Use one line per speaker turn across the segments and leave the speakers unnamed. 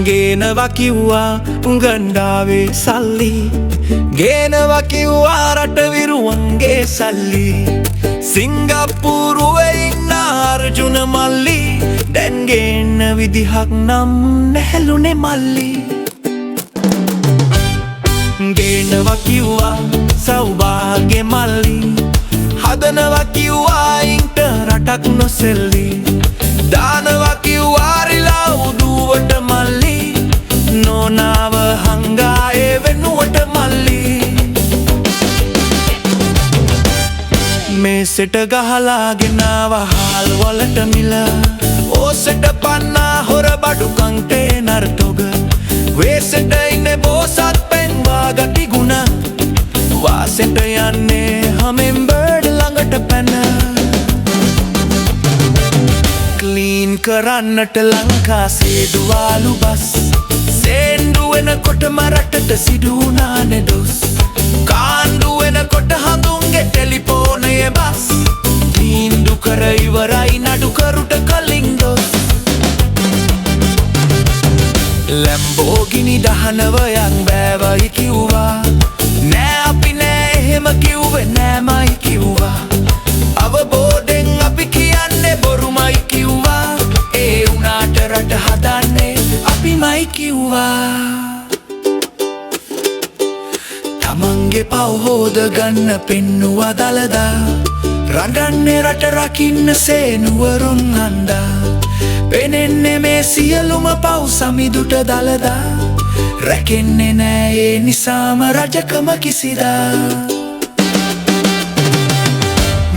ගේනවා කිව්වා උගන්ඩාවේ සල්ලි ගේනවා කිව්වා රටවිරුවන්ගේ සල්ලි සිංගප්පූරුවේ ඉන්න අර්ජුන මල්ලි දැන් ගේන්න විදිහක් නම් නැහැලුනේ මල්ලි ගේනවා කිව්වා සෞභාග්‍ය මල්ලි හදනවා කිව්වා ඉන්ට රටක් නොසෙල්ලි දානවා කිව්වා රිලා උදුවට මල්ලි නොනාව හංගා ඒ වෙනුවට මල්ලි මේසෙට ගහලා ගෙනාවා හාල් වලට මිල ඕසෙට පන්නා හොර බඩු කන්ටේනර් තොග වේසෙට ඉන්නේ බෝසත් පෙන්වා ගති ගුණ වාසෙට යන්නේ හමෙන්බර්ඩ් ළඟට පැන ක්ලීන් කරන්නට ලංකා සේදුවාලු බස් සේන්ඩු වෙනකොටම රටට සිදුුණානේ දොස් කාණ්ඩු වෙනකොට හඳුන්ගේ ටෙලිෆෝනයේ බස් තීන්දු කර ඉවරයි නඩුකරුට කලින් දොස් ලැම්බෝගිනි දහනවයන් බෑවයි කිව්වා නෑ අපි නෑ එහෙම කිව්වේ නෑමයි කිව්වා අවබෝධෙන් අපි කියන්නේ බොරුමයි කිව්වා ඒ උනාට රට හදන්නේ අපිමයි කිව්වා තමන්ගේ පව් හෝද ගන්න පෙන්නුවා දළදා රඟන්නේ රට රකින්න සේනුවරුන් හන්දා පෙනෙන්නේ මේ සියලුම පව් සමිදුට දළදා රැකෙන්නේ නෑ ඒ නිසාම රජකම කිසිදා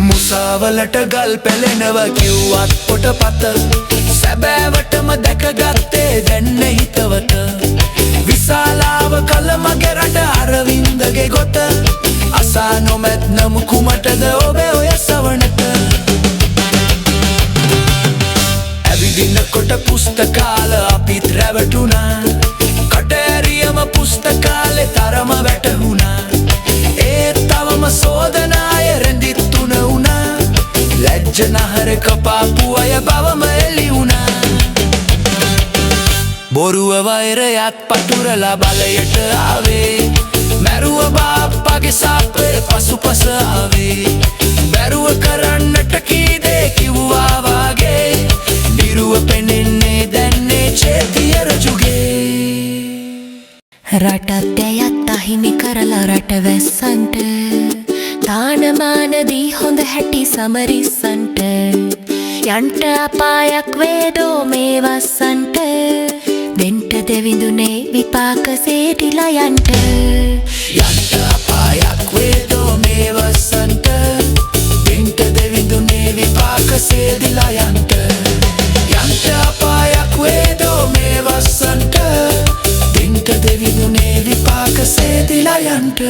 මුසාවලට ගල් පැලෙනව කිව්වත් පොටපත සැබෑවටම දැකගත්තේ දැන්න හිතවත විශාලාව කළමගේ රට අරවින්දගේ ගොත අසා නොමැත් නමු කුමටද ඔබේ ඔය සවනට ඇවිදිනකොට පුස්තකාල අපිත් රැවටුණා කටඇරියම පුස්තකාලෙ තරම වැටහුණා ඒත් තවම සෝදනාය රැඳිත්තුන වුණා ලැජ්ජනහර කපාපු අය බවම එලි වුණා බොරුව වෛරයත් පටුරලා බලයට ආවේ මැරුව බාප්පගේ සාප්පේ පසුපස ආවේ බැරුව කරන්නට කීදේ කිව්වා වාගේ දිරුව පෙනෙන්නේ දැන්නේ චේතිය රජුගේ
රටත් ඇයත් අහිමි කරලා රටවැස්සන්ට තානමානදී හොඳ හැටි සමරිස්සන්ට යන්ට අපායක් වේදෝ මේ වස්සන්ට දෙන්ට දෙවිඳුනේ විපාක සේටිලා යන්ට
යන්ට අපායක් වේදෝ මේ වස්සන්ට දෙන්ට දෙවිඳුනේ විපාක සේදිලා යන්ට යන්ට අපායක් වේදෝ මේ වස්සන්ට දෙන්ට දෙවිඳුනේ විපාක සේදිලා යන්ට